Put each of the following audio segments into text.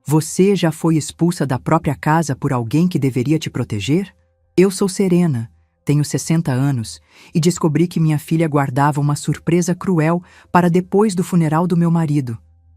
Você já foi expulsa da própria casa por alguém que deveria te proteger? Eu sou Serena, tenho 60 anos e descobri que minha filha guardava uma surpresa cruel para depois do funeral do meu marido.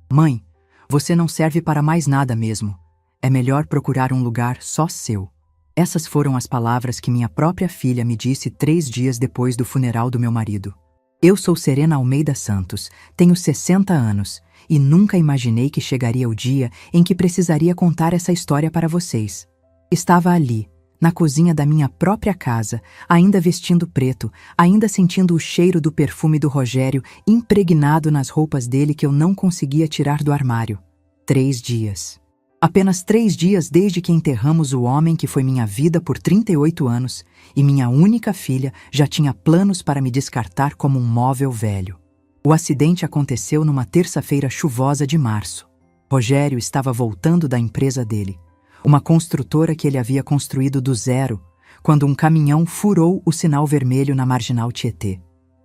Mãe, você não serve para mais nada mesmo. É melhor procurar um lugar só seu. Essas foram as palavras que minha própria filha me disse 3 dias depois do funeral do meu marido. Eu sou Serena Almeida Santos, tenho 60 anos e nunca imaginei que chegaria o dia em que precisaria contar essa história para vocês. Estava ali, na cozinha da minha própria casa, ainda vestindo preto, ainda sentindo o cheiro do perfume do Rogério impregnado nas roupas dele que eu não conseguia tirar do armário. 3 dias. Apenas 3 dias desde que enterramos o homem que foi minha vida por 38 anos e minha única filha já tinha planos para me descartar como um móvel velho. O acidente aconteceu numa terça-feira chuvosa de março. Rogério estava voltando da empresa dele, uma construtora que ele havia construído do zero, quando um caminhão furou o sinal vermelho na Marginal Tietê.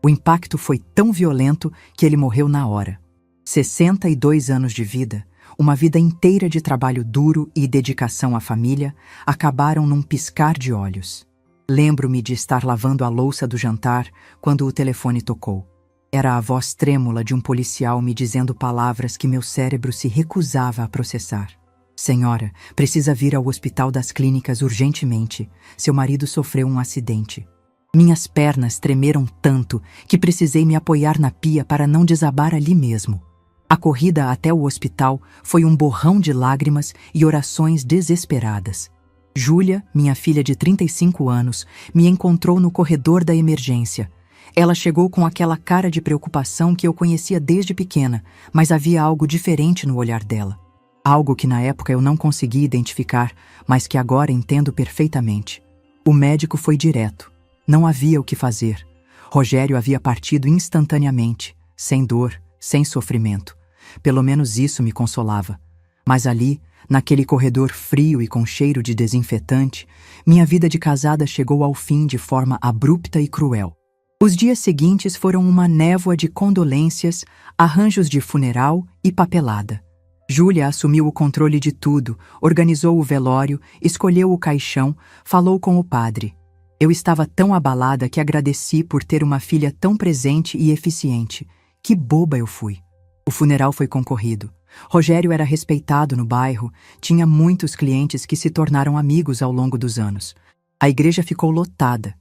O impacto foi tão violento que ele morreu na hora. 62 anos de vida, uma vida inteira de trabalho duro e dedicação à família, acabaram num piscar de olhos. Lembro-me de estar lavando a louça do jantar quando o telefone tocou. Era a voz trêmula de um policial me dizendo palavras que meu cérebro se recusava a processar. Senhora, precisa vir ao Hospital das Clínicas urgentemente. Seu marido sofreu um acidente. Minhas pernas tremeram tanto que precisei me apoiar na pia para não desabar ali mesmo. A corrida até o hospital foi um borrão de lágrimas e orações desesperadas. Júlia, minha filha de 35 anos, me encontrou no corredor da emergência. Ela chegou com aquela cara de preocupação que eu conhecia desde pequena, mas havia algo diferente no olhar dela. Algo que na época eu não conseguia identificar, mas que agora entendo perfeitamente. O médico foi direto. Não havia o que fazer. Rogério havia partido instantaneamente, sem dor, sem sofrimento. Pelo menos isso me consolava. Mas ali, naquele corredor frio e com cheiro de desinfetante, minha vida de casada chegou ao fim de forma abrupta e cruel. Os dias seguintes foram uma névoa de condolências, arranjos de funeral e papelada. Júlia assumiu o controle de tudo, organizou o velório, escolheu o caixão, falou com o padre. Eu estava tão abalada que agradeci por ter uma filha tão presente e eficiente. Que boba eu fui. O funeral foi concorrido. Rogério era respeitado no bairro, tinha muitos clientes que se tornaram amigos ao longo dos anos. A igreja ficou lotada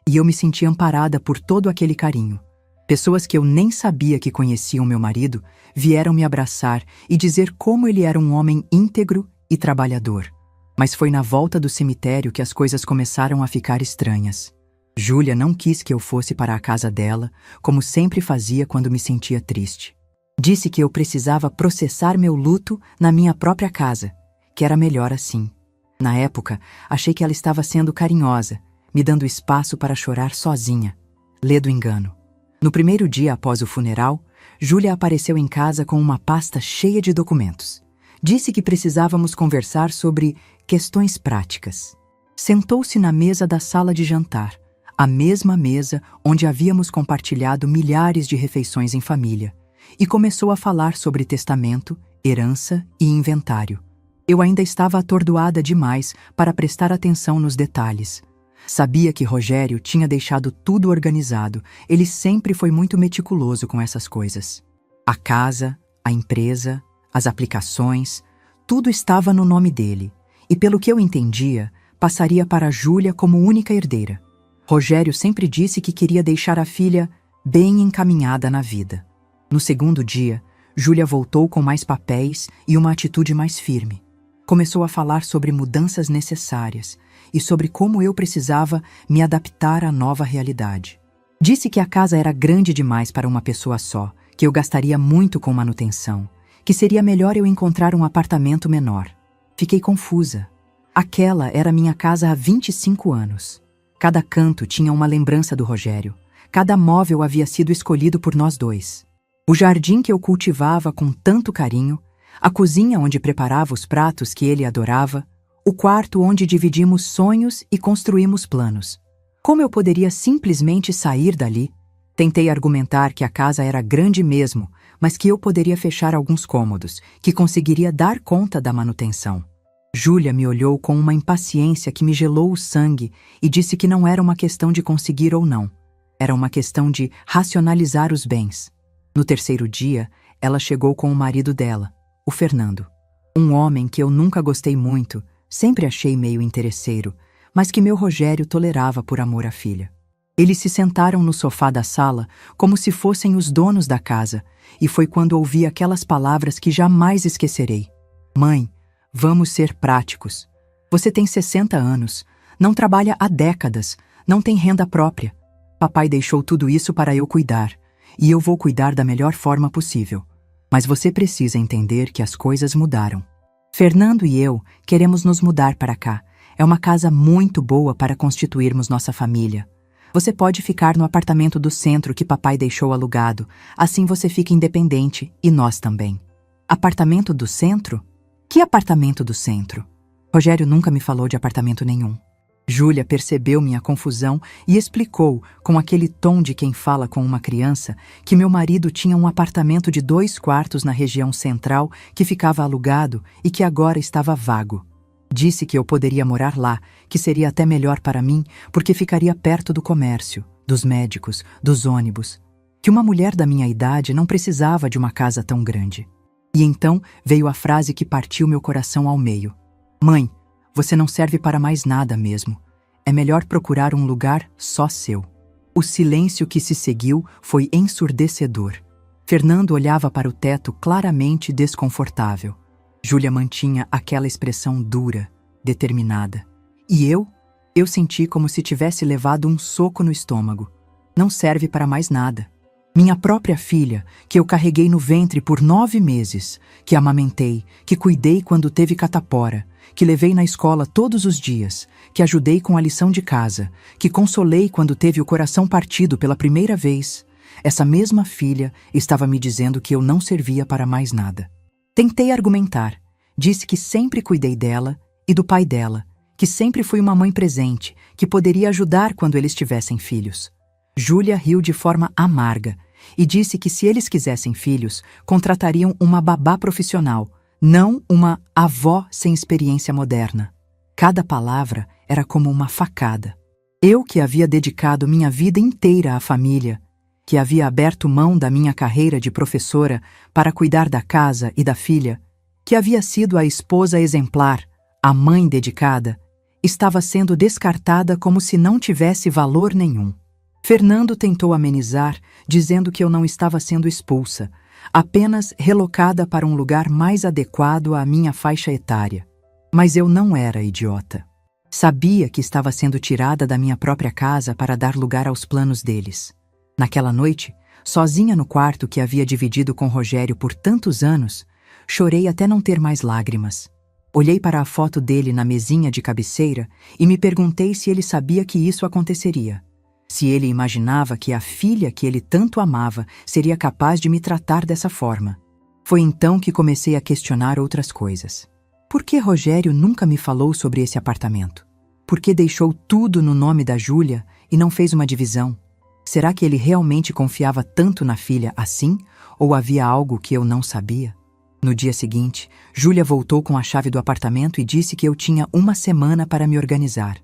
e eu me senti amparada por todo aquele carinho. Pessoas que eu nem sabia que conheciam meu marido vieram me abraçar e dizer como ele era um homem íntegro e trabalhador. Mas foi na volta do cemitério que as coisas começaram a ficar estranhas. Júlia não quis que eu fosse para a casa dela, como sempre fazia quando me sentia triste. Disse que eu precisava processar meu luto na minha própria casa, que era melhor assim. Na época, achei que ela estava sendo carinhosa, me dando espaço para chorar sozinha. Ledo engano. No primeiro dia após o funeral, Júlia apareceu em casa com uma pasta cheia de documentos. Disse que precisávamos conversar sobre questões práticas. Sentou-se na mesa da sala de jantar, a mesma mesa onde havíamos compartilhado milhares de refeições em família, e começou a falar sobre testamento, herança e inventário. Eu ainda estava atordoada demais para prestar atenção nos detalhes. Sabia que Rogério tinha deixado tudo organizado, ele sempre foi muito meticuloso com essas coisas. A casa, a empresa, as aplicações, tudo estava no nome dele, e pelo que eu entendia, passaria para Júlia como única herdeira. Rogério sempre disse que queria deixar a filha bem encaminhada na vida. No segundo dia, Júlia voltou com mais papéis e uma atitude mais firme. Começou a falar sobre mudanças necessárias e sobre como eu precisava me adaptar à nova realidade. Disse que a casa era grande demais para uma pessoa só, que eu gastaria muito com manutenção, que seria melhor eu encontrar um apartamento menor. Fiquei confusa. Aquela era minha casa há 25 anos. Cada canto tinha uma lembrança do Rogério. Cada móvel havia sido escolhido por nós dois. O jardim que eu cultivava com tanto carinho, a cozinha onde preparava os pratos que ele adorava, o quarto onde dividimos sonhos e construímos planos. Como eu poderia simplesmente sair dali? Tentei argumentar que a casa era grande mesmo, mas que eu poderia fechar alguns cômodos, que conseguiria dar conta da manutenção. Júlia me olhou com uma impaciência que me gelou o sangue e disse que não era uma questão de conseguir ou não. Era uma questão de racionalizar os bens. No terceiro dia, ela chegou com o marido dela, o Fernando. Um homem que eu nunca gostei muito, sempre achei meio interesseiro, mas que meu Rogério tolerava por amor à filha. Eles se sentaram no sofá da sala como se fossem os donos da casa, e foi quando ouvi aquelas palavras que jamais esquecerei. Mãe, vamos ser práticos. Você tem 60 anos, não trabalha há décadas, não tem renda própria. Papai deixou tudo isso para eu cuidar, e eu vou cuidar da melhor forma possível. Mas você precisa entender que as coisas mudaram. Fernando e eu queremos nos mudar para cá. É uma casa muito boa para constituirmos nossa família. Você pode ficar no apartamento do centro que papai deixou alugado, assim você fica independente e nós também. Apartamento do centro? Que apartamento do centro? Rogério nunca me falou de apartamento nenhum. Júlia percebeu minha confusão e explicou, com aquele tom de quem fala com uma criança, que meu marido tinha um apartamento de 2 quartos na região central que ficava alugado e que agora estava vago. Disse que eu poderia morar lá, que seria até melhor para mim, porque ficaria perto do comércio, dos médicos, dos ônibus. Que uma mulher da minha idade não precisava de uma casa tão grande. E então veio a frase que partiu meu coração ao meio. Mãe, você não serve para mais nada mesmo. É melhor procurar um lugar só seu. O silêncio que se seguiu foi ensurdecedor. Fernando olhava para o teto claramente desconfortável. Júlia mantinha aquela expressão dura, determinada. E eu senti como se tivesse levado um soco no estômago. Não serve para mais nada. Minha própria filha, que eu carreguei no ventre por 9 meses, que amamentei, que cuidei quando teve catapora, que levei na escola todos os dias, que ajudei com a lição de casa, que consolei quando teve o coração partido pela primeira vez. Essa mesma filha estava me dizendo que eu não servia para mais nada. Tentei argumentar. Disse que sempre cuidei dela e do pai dela, que sempre fui uma mãe presente, que poderia ajudar quando eles tivessem filhos. Júlia riu de forma amarga e disse que se eles quisessem filhos, contratariam uma babá profissional, não uma avó sem experiência moderna. Cada palavra era como uma facada. Eu que havia dedicado minha vida inteira à família, que havia aberto mão da minha carreira de professora para cuidar da casa e da filha, que havia sido a esposa exemplar, a mãe dedicada, estava sendo descartada como se não tivesse valor nenhum. Fernando tentou amenizar, dizendo que eu não estava sendo expulsa, apenas relocada para um lugar mais adequado à minha faixa etária. Mas eu não era idiota. Sabia que estava sendo tirada da minha própria casa para dar lugar aos planos deles. Naquela noite, sozinha no quarto que havia dividido com Rogério por tantos anos, chorei até não ter mais lágrimas. Olhei para a foto dele na mesinha de cabeceira e me perguntei se ele sabia que isso aconteceria. Se ele imaginava que a filha que ele tanto amava seria capaz de me tratar dessa forma. Foi então que comecei a questionar outras coisas. Por que Rogério nunca me falou sobre esse apartamento? Por que deixou tudo no nome da Júlia e não fez uma divisão? Será que ele realmente confiava tanto na filha assim, ou havia algo que eu não sabia? No dia seguinte, Júlia voltou com a chave do apartamento e disse que eu tinha 1 semana para me organizar.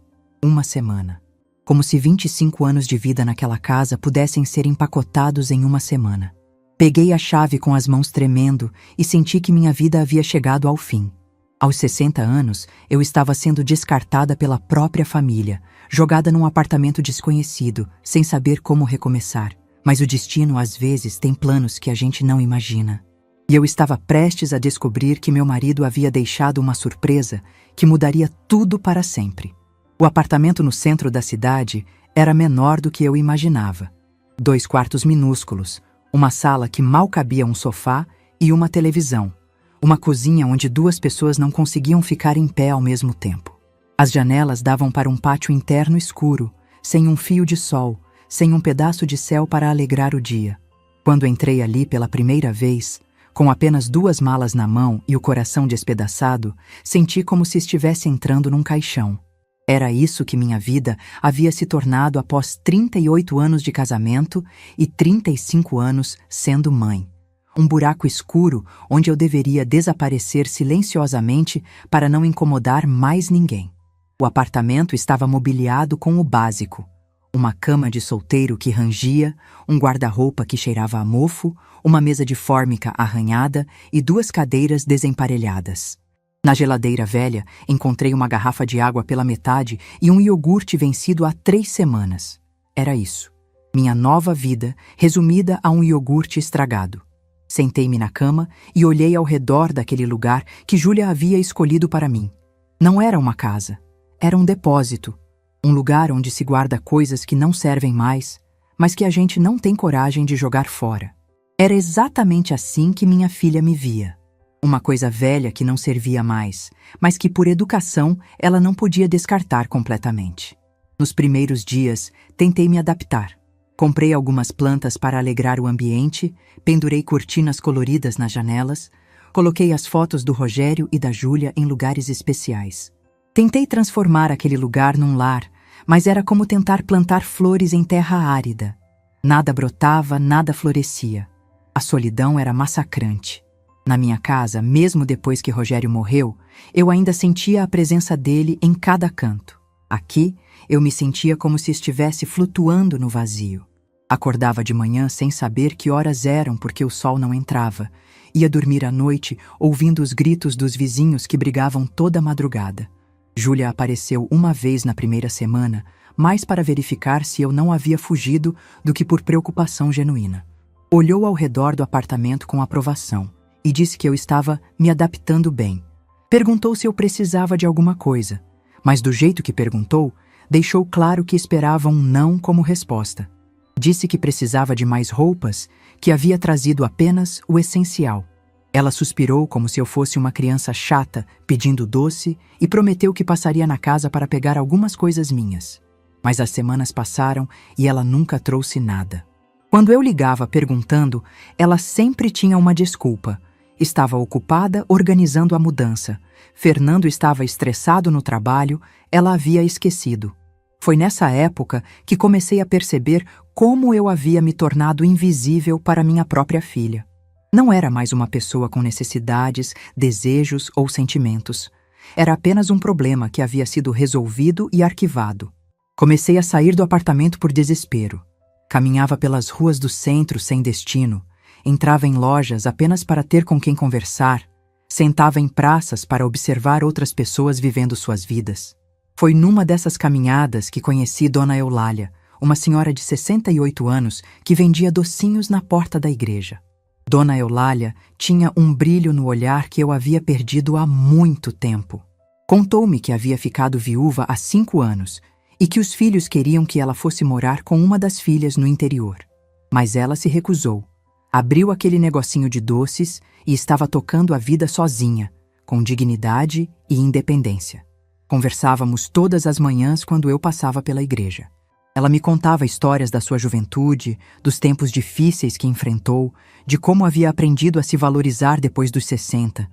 1 semana. Como se 25 anos de vida naquela casa pudessem ser empacotados em 1 semana. Peguei a chave com as mãos tremendo e senti que minha vida havia chegado ao fim. Aos 60 anos, eu estava sendo descartada pela própria família, jogada num apartamento desconhecido, sem saber como recomeçar. Mas o destino, às vezes, tem planos que a gente não imagina. E eu estava prestes a descobrir que meu marido havia deixado uma surpresa que mudaria tudo para sempre. O apartamento no centro da cidade era menor do que eu imaginava. 2 quartos minúsculos, uma sala que mal cabia um sofá e uma televisão. Uma cozinha onde 2 pessoas não conseguiam ficar em pé ao mesmo tempo. As janelas davam para um pátio interno escuro, sem um fio de sol, sem um pedaço de céu para alegrar o dia. Quando entrei ali pela primeira vez, com apenas 2 malas na mão e o coração despedaçado, senti como se estivesse entrando num caixão. Era isso que minha vida havia se tornado após 38 anos de casamento e 35 anos sendo mãe. um buraco escuro onde eu deveria desaparecer silenciosamente para não incomodar mais ninguém. O apartamento estava mobiliado com o básico: uma cama de solteiro que rangia, um guarda-roupa que cheirava a mofo, uma mesa de fórmica arranhada e 2 cadeiras desemparelhadas. Na geladeira velha, encontrei uma garrafa de água pela metade e um iogurte vencido há 3 semanas. Era isso. Minha nova vida, resumida a um iogurte estragado. Sentei-me na cama e olhei ao redor daquele lugar que Júlia havia escolhido para mim. Não era uma casa. Era um depósito. Um lugar onde se guarda coisas que não servem mais, mas que a gente não tem coragem de jogar fora. Era exatamente assim que minha filha me via. Uma coisa velha que não servia mais, mas que por educação ela não podia descartar completamente. Nos primeiros dias, tentei me adaptar. Comprei algumas plantas para alegrar o ambiente, pendurei cortinas coloridas nas janelas, coloquei as fotos do Rogério e da Júlia em lugares especiais. Tentei transformar aquele lugar num lar, mas era como tentar plantar flores em terra árida. Nada brotava, nada florescia. A solidão era massacrante. Na minha casa, mesmo depois que Rogério morreu, eu ainda sentia a presença dele em cada canto. Aqui, eu me sentia como se estivesse flutuando no vazio. Acordava de manhã sem saber que horas eram porque o sol não entrava. Ia dormir à noite ouvindo os gritos dos vizinhos que brigavam toda madrugada. Júlia apareceu uma vez na primeira semana, mais para verificar se eu não havia fugido do que por preocupação genuína. Olhou ao redor do apartamento com aprovação e disse que eu estava me adaptando bem. Perguntou se eu precisava de alguma coisa, mas do jeito que perguntou, deixou claro que esperava um não como resposta. Disse que precisava de mais roupas, que havia trazido apenas o essencial. Ela suspirou como se eu fosse uma criança chata, pedindo doce, e prometeu que passaria na casa para pegar algumas coisas minhas. Mas as semanas passaram e ela nunca trouxe nada. Quando eu ligava perguntando, ela sempre tinha uma desculpa. Estava ocupada organizando a mudança. Fernando estava estressado no trabalho, ela havia esquecido. Foi nessa época que comecei a perceber como eu havia me tornado invisível para minha própria filha. Não era mais uma pessoa com necessidades, desejos ou sentimentos. Era apenas um problema que havia sido resolvido e arquivado. Comecei a sair do apartamento por desespero. Caminhava pelas ruas do centro sem destino. Entrava em lojas apenas para ter com quem conversar. Sentava em praças para observar outras pessoas vivendo suas vidas. Foi numa dessas caminhadas que conheci Dona Eulália, uma senhora de 68 anos que vendia docinhos na porta da igreja. Dona Eulália tinha um brilho no olhar que eu havia perdido há muito tempo. Contou-me que havia ficado viúva há 5 anos e que os filhos queriam que ela fosse morar com uma das filhas no interior. Mas ela se recusou. Abriu aquele negocinho de doces e estava tocando a vida sozinha, com dignidade e independência. Conversávamos todas as manhãs quando eu passava pela igreja. Ela me contava histórias da sua juventude, dos tempos difíceis que enfrentou, de como havia aprendido a se valorizar depois dos 60.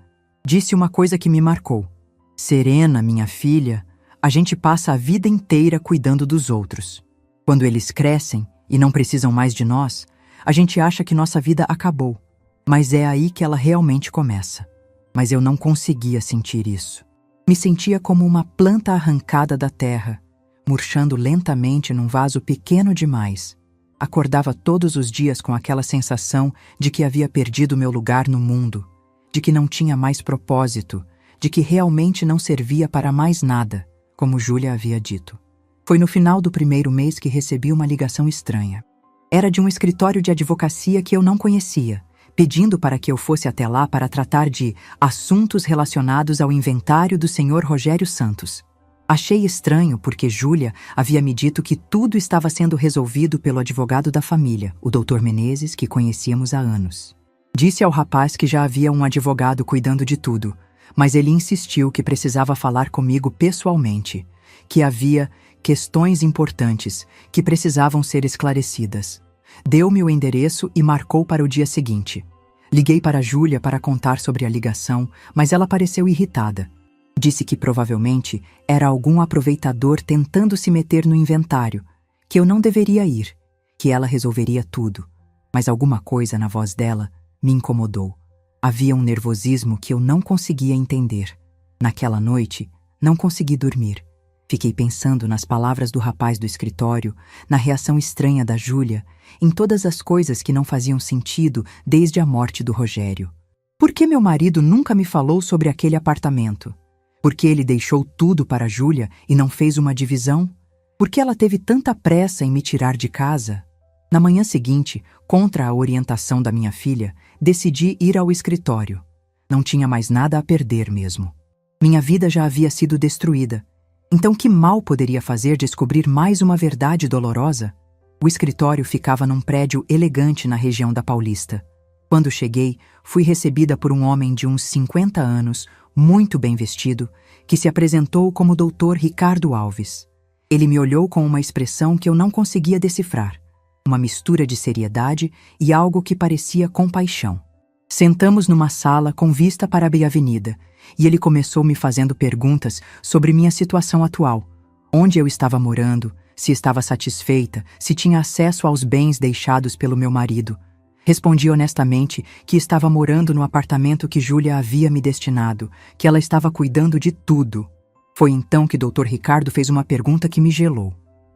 Disse uma coisa que me marcou. Serena, minha filha, a gente passa a vida inteira cuidando dos outros. Quando eles crescem e não precisam mais de nós, a gente acha que nossa vida acabou. Mas é aí que ela realmente começa. Mas eu não conseguia sentir isso. Me sentia como uma planta arrancada da terra, murchando lentamente num vaso pequeno demais. Acordava todos os dias com aquela sensação de que havia perdido meu lugar no mundo, de que não tinha mais propósito, de que realmente não servia para mais nada, como Júlia havia dito. Foi no final do primeiro mês que recebi uma ligação estranha. Era de um escritório de advocacia que eu não conhecia, pedindo para que eu fosse até lá para tratar de assuntos relacionados ao inventário do Sr. Rogério Santos. Achei estranho porque Júlia havia me dito que tudo estava sendo resolvido pelo advogado da família, o Dr. Menezes, que conhecíamos há anos. Disse ao rapaz que já havia um advogado cuidando de tudo, mas ele insistiu que precisava falar comigo pessoalmente, que havia questões importantes que precisavam ser esclarecidas. Deu-me o endereço e marcou para o dia seguinte. Liguei para Júlia para contar sobre a ligação, mas ela pareceu irritada. Disse que provavelmente era algum aproveitador tentando se meter no inventário, que eu não deveria ir, que ela resolveria tudo. Mas alguma coisa na voz dela me incomodou. Havia um nervosismo que eu não conseguia entender. Naquela noite, não consegui dormir. Fiquei pensando nas palavras do rapaz do escritório, na reação estranha da Júlia, em todas as coisas que não faziam sentido desde a morte do Rogério. Por que meu marido nunca me falou sobre aquele apartamento? Por que ele deixou tudo para Júlia e não fez uma divisão? Por que ela teve tanta pressa em me tirar de casa? Na manhã seguinte, contra a orientação da minha filha, decidi ir ao escritório. Não tinha mais nada a perder mesmo. Minha vida já havia sido destruída. Então que mal poderia fazer descobrir mais uma verdade dolorosa? O escritório ficava num prédio elegante na região da Paulista. Quando cheguei, fui recebida por um homem de uns 50 anos, muito bem vestido, que se apresentou como Dr. Ricardo Alves. Ele me olhou com uma expressão que eu não conseguia decifrar, uma mistura de seriedade e algo que parecia compaixão. Sentamos numa sala com vista para a avenida, e ele começou me fazendo perguntas sobre minha situação atual, onde eu estava morando, se estava satisfeita, se tinha acesso aos bens deixados pelo meu marido. Respondi honestamente que estava morando no apartamento que Júlia havia me destinado, que ela estava cuidando de tudo. Foi então que Dr. Ricardo fez uma pergunta que me gelou.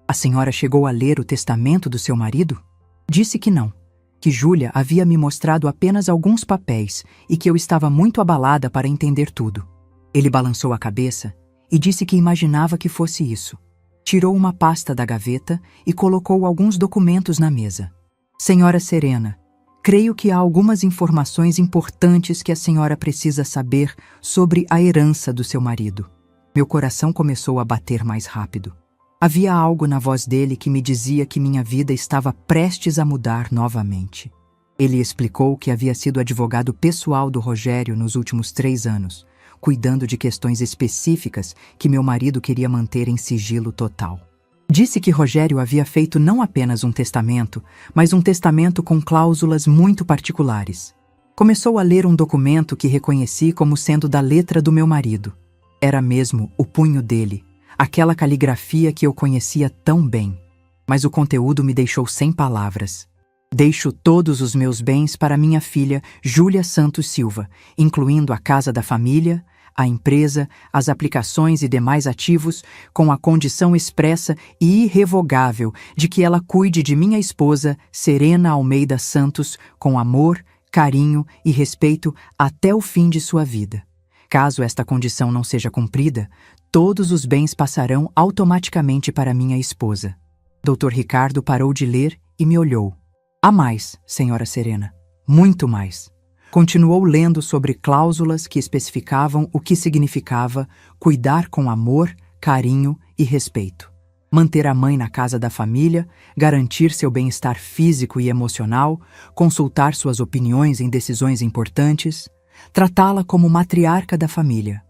A senhora chegou a ler o testamento do seu marido? Disse que não, que Júlia havia me mostrado apenas alguns papéis e que eu estava muito abalada para entender tudo. Ele balançou a cabeça e disse que imaginava que fosse isso. Tirou uma pasta da gaveta e colocou alguns documentos na mesa. Senhora Serena, creio que há algumas informações importantes que a senhora precisa saber sobre a herança do seu marido. Meu coração começou a bater mais rápido. Havia algo na voz dele que me dizia que minha vida estava prestes a mudar novamente. Ele explicou que havia sido advogado pessoal do Rogério nos últimos 3 anos, cuidando de questões específicas que meu marido queria manter em sigilo total. Disse que Rogério havia feito não apenas um testamento, mas um testamento com cláusulas muito particulares. Começou a ler um documento que reconheci como sendo da letra do meu marido. Era mesmo o punho dele, aquela caligrafia que eu conhecia tão bem. Mas o conteúdo me deixou sem palavras. Deixo todos os meus bens para minha filha, Júlia Santos Silva, incluindo a casa da família, a empresa, as aplicações e demais ativos, com a condição expressa e irrevogável de que ela cuide de minha esposa, Serena Almeida Santos, com amor, carinho e respeito até o fim de sua vida. Caso esta condição não seja cumprida, todos os bens passarão automaticamente para minha esposa. Dr. Ricardo parou de ler e me olhou. Há mais, senhora Serena, muito mais. Continuou lendo sobre cláusulas que especificavam o que significava cuidar com amor, carinho e respeito. Manter a mãe na casa da família, garantir seu bem-estar físico e emocional, consultar suas opiniões em decisões importantes, tratá-la como matriarca da família.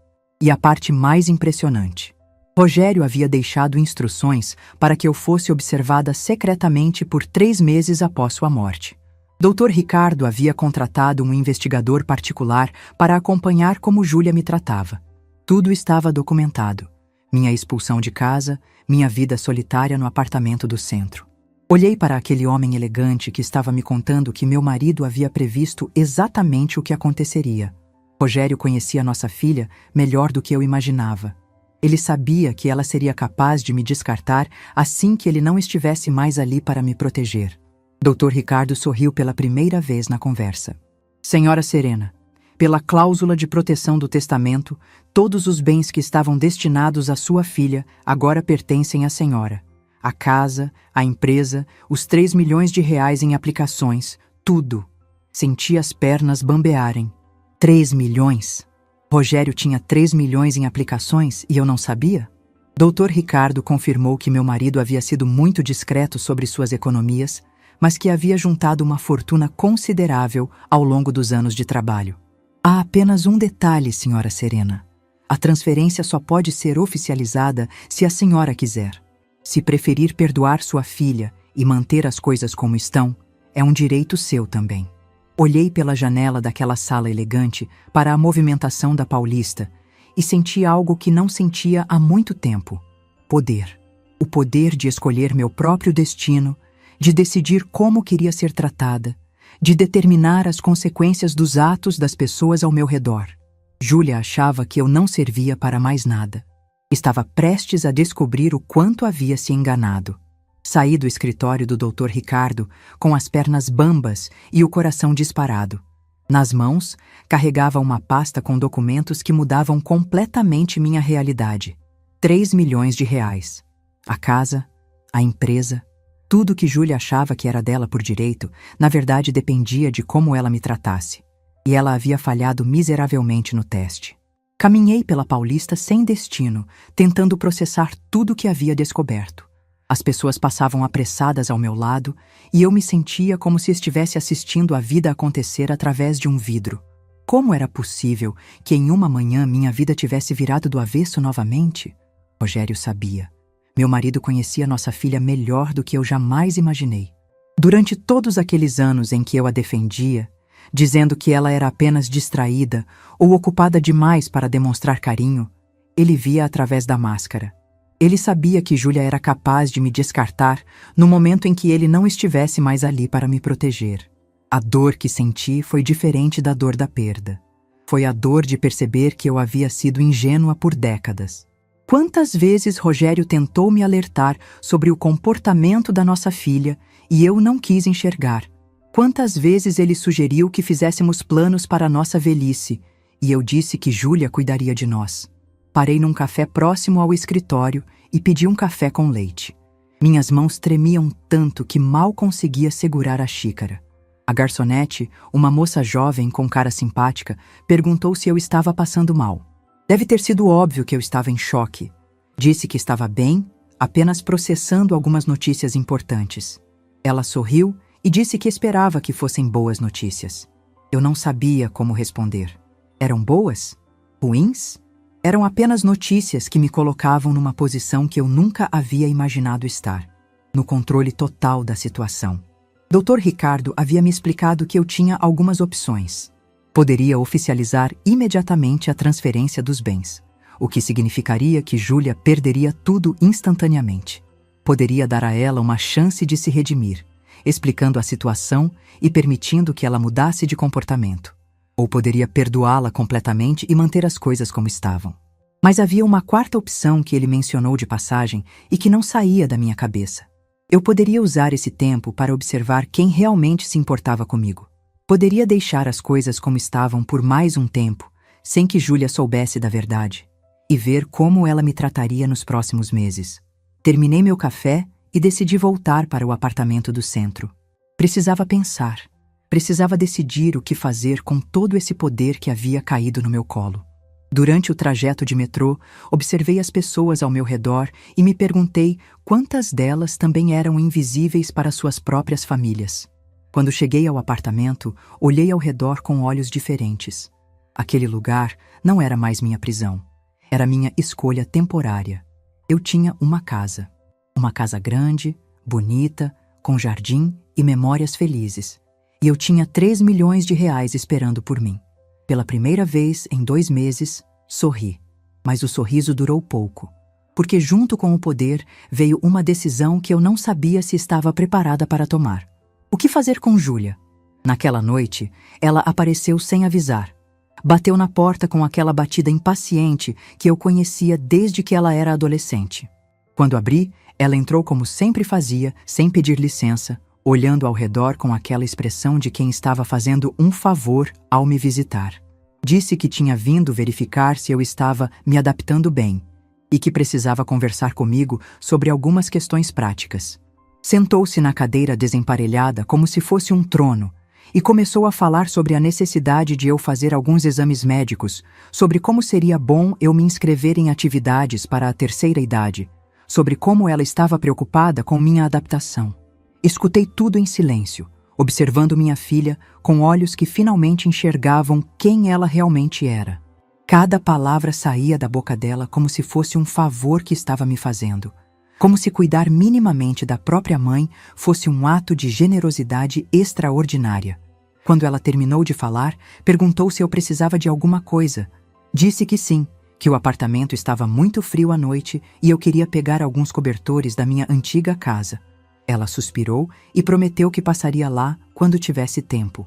E a parte mais impressionante. Rogério havia deixado instruções para que eu fosse observada secretamente por 3 meses após sua morte. Dr. Ricardo havia contratado um investigador particular para acompanhar como Júlia me tratava. Tudo estava documentado. Minha expulsão de casa, minha vida solitária no apartamento do centro. Olhei para aquele homem elegante que estava me contando que meu marido havia previsto exatamente o que aconteceria. Rogério conhecia nossa filha melhor do que eu imaginava. Ele sabia que ela seria capaz de me descartar assim que ele não estivesse mais ali para me proteger. Dr. Ricardo sorriu pela primeira vez na conversa. Senhora Serena, pela cláusula de proteção do testamento, todos os bens que estavam destinados à sua filha agora pertencem à senhora. A casa, a empresa, os 3 milhões de reais em aplicações, tudo. Senti as pernas bambearem. 3 milhões? Rogério tinha 3 milhões em aplicações e eu não sabia? Dr. Ricardo confirmou que meu marido havia sido muito discreto sobre suas economias, mas que havia juntado uma fortuna considerável ao longo dos anos de trabalho. Há apenas um detalhe, senhora Serena. A transferência só pode ser oficializada se a senhora quiser. Se preferir perdoar sua filha e manter as coisas como estão, é um direito seu também. Olhei pela janela daquela sala elegante para a movimentação da Paulista e senti algo que não sentia há muito tempo. Poder. O poder de escolher meu próprio destino, de decidir como queria ser tratada, de determinar as consequências dos atos das pessoas ao meu redor. Júlia achava que eu não servia para mais nada. Estava prestes a descobrir o quanto havia se enganado. Saí do escritório do Dr. Ricardo com as pernas bambas e o coração disparado. Nas mãos, carregava uma pasta com documentos que mudavam completamente minha realidade. 3 milhões de reais. A casa, a empresa, tudo que Júlia achava que era dela por direito, na verdade dependia de como ela me tratasse. E ela havia falhado miseravelmente no teste. Caminhei pela Paulista sem destino, tentando processar tudo o que havia descoberto. As pessoas passavam apressadas ao meu lado e eu me sentia como se estivesse assistindo a vida acontecer através de um vidro. Como era possível que em uma manhã minha vida tivesse virado do avesso novamente? Rogério sabia. Meu marido conhecia nossa filha melhor do que eu jamais imaginei. Durante todos aqueles anos em que eu a defendia, dizendo que ela era apenas distraída ou ocupada demais para demonstrar carinho, ele via através da máscara. Ele sabia que Júlia era capaz de me descartar no momento em que ele não estivesse mais ali para me proteger. A dor que senti foi diferente da dor da perda. Foi a dor de perceber que eu havia sido ingênua por décadas. Quantas vezes Rogério tentou me alertar sobre o comportamento da nossa filha e eu não quis enxergar. Quantas vezes ele sugeriu que fizéssemos planos para a nossa velhice e eu disse que Júlia cuidaria de nós. Parei num café próximo ao escritório e pedi um café com leite. Minhas mãos tremiam tanto que mal conseguia segurar a xícara. A garçonete, uma moça jovem com cara simpática, perguntou se eu estava passando mal. Deve ter sido óbvio que eu estava em choque. Disse que estava bem, apenas processando algumas notícias importantes. Ela sorriu e disse que esperava que fossem boas notícias. Eu não sabia como responder. Eram boas? Ruins? Eram apenas notícias que me colocavam numa posição que eu nunca havia imaginado estar, no controle total da situação. Dr. Ricardo havia me explicado que eu tinha algumas opções. Poderia oficializar imediatamente a transferência dos bens, o que significaria que Júlia perderia tudo instantaneamente. Poderia dar a ela uma chance de se redimir, explicando a situação e permitindo que ela mudasse de comportamento. Ou poderia perdoá-la completamente e manter as coisas como estavam. Mas havia uma quarta opção que ele mencionou de passagem e que não saía da minha cabeça. Eu poderia usar esse tempo para observar quem realmente se importava comigo. Poderia deixar as coisas como estavam por mais um tempo, sem que Júlia soubesse da verdade, e ver como ela me trataria nos próximos meses. Terminei meu café e decidi voltar para o apartamento do centro. Precisava pensar. Precisava decidir o que fazer com todo esse poder que havia caído no meu colo. Durante o trajeto de metrô, observei as pessoas ao meu redor e me perguntei quantas delas também eram invisíveis para suas próprias famílias. Quando cheguei ao apartamento, olhei ao redor com olhos diferentes. Aquele lugar não era mais minha prisão. Era minha escolha temporária. Eu tinha uma casa. Uma casa grande, bonita, com jardim e memórias felizes. E eu tinha 3 milhões de reais esperando por mim. Pela primeira vez em 2 meses, sorri. Mas o sorriso durou pouco, porque junto com o poder veio uma decisão que eu não sabia se estava preparada para tomar. O que fazer com Júlia? Naquela noite, ela apareceu sem avisar. Bateu na porta com aquela batida impaciente que eu conhecia desde que ela era adolescente. Quando abri, ela entrou como sempre fazia, sem pedir licença, olhando ao redor com aquela expressão de quem estava fazendo um favor ao me visitar. Disse que tinha vindo verificar se eu estava me adaptando bem e que precisava conversar comigo sobre algumas questões práticas. Sentou-se na cadeira desemparelhada como se fosse um trono e começou a falar sobre a necessidade de eu fazer alguns exames médicos, sobre como seria bom eu me inscrever em atividades para a terceira idade, sobre como ela estava preocupada com minha adaptação. Escutei tudo em silêncio, observando minha filha com olhos que finalmente enxergavam quem ela realmente era. Cada palavra saía da boca dela como se fosse um favor que estava me fazendo, como se cuidar minimamente da própria mãe fosse um ato de generosidade extraordinária. Quando ela terminou de falar, perguntou se eu precisava de alguma coisa. Disse que sim, que o apartamento estava muito frio à noite e eu queria pegar alguns cobertores da minha antiga casa. Ela suspirou e prometeu que passaria lá quando tivesse tempo.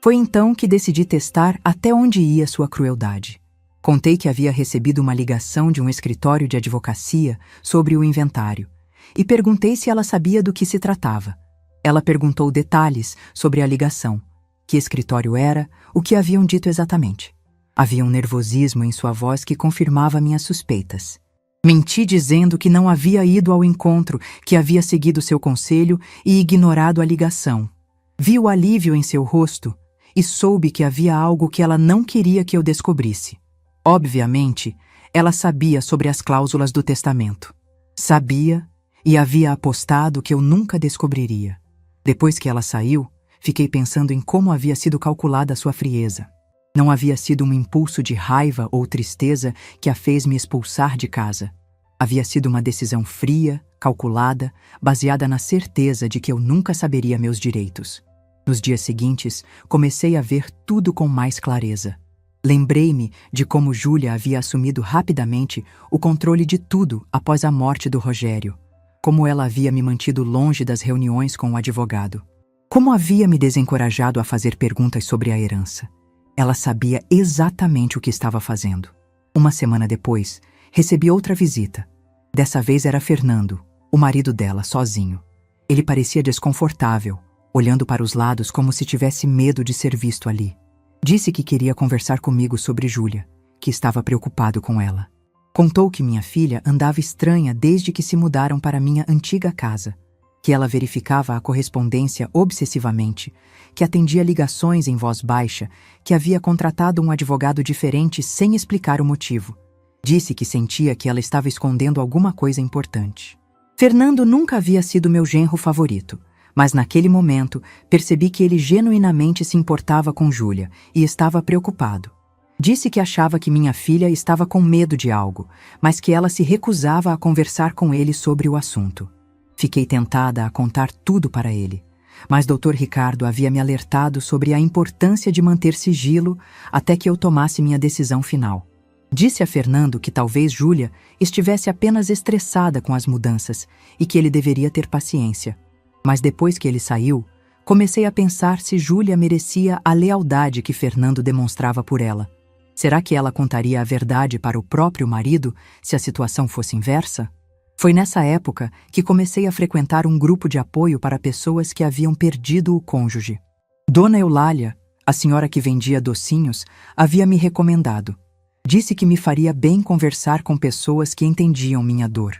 Foi então que decidi testar até onde ia sua crueldade. Contei que havia recebido uma ligação de um escritório de advocacia sobre o inventário e perguntei se ela sabia do que se tratava. Ela perguntou detalhes sobre a ligação, que escritório era, o que haviam dito exatamente. Havia um nervosismo em sua voz que confirmava minhas suspeitas. Menti dizendo que não havia ido ao encontro, que havia seguido seu conselho e ignorado a ligação. Vi o alívio em seu rosto e soube que havia algo que ela não queria que eu descobrisse. Obviamente, ela sabia sobre as cláusulas do testamento. Sabia e havia apostado que eu nunca descobriria. Depois que ela saiu, fiquei pensando em como havia sido calculada sua frieza. Não havia sido um impulso de raiva ou tristeza que a fez me expulsar de casa. Havia sido uma decisão fria, calculada, baseada na certeza de que eu nunca saberia meus direitos. Nos dias seguintes, comecei a ver tudo com mais clareza. Lembrei-me de como Júlia havia assumido rapidamente o controle de tudo após a morte do Rogério. Como ela havia me mantido longe das reuniões com o advogado. Como havia me desencorajado a fazer perguntas sobre a herança. Ela sabia exatamente o que estava fazendo. Uma semana depois, recebi outra visita. Dessa vez era Fernando, o marido dela, sozinho. Ele parecia desconfortável, olhando para os lados como se tivesse medo de ser visto ali. Disse que queria conversar comigo sobre Júlia, que estava preocupado com ela. Contou que minha filha andava estranha desde que se mudaram para minha antiga casa, que ela verificava a correspondência obsessivamente, que atendia ligações em voz baixa, que havia contratado um advogado diferente sem explicar o motivo. Disse que sentia que ela estava escondendo alguma coisa importante. Fernando nunca havia sido meu genro favorito, mas naquele momento percebi que ele genuinamente se importava com Júlia e estava preocupado. Disse que achava que minha filha estava com medo de algo, mas que ela se recusava a conversar com ele sobre o assunto. Fiquei tentada a contar tudo para ele, mas Dr. Ricardo havia me alertado sobre a importância de manter sigilo até que eu tomasse minha decisão final. Disse a Fernando que talvez Júlia estivesse apenas estressada com as mudanças e que ele deveria ter paciência. Mas depois que ele saiu, comecei a pensar se Júlia merecia a lealdade que Fernando demonstrava por ela. Será que ela contaria a verdade para o próprio marido se a situação fosse inversa? Foi nessa época que comecei a frequentar um grupo de apoio para pessoas que haviam perdido o cônjuge. Dona Eulália, a senhora que vendia docinhos, havia me recomendado. Disse que me faria bem conversar com pessoas que entendiam minha dor.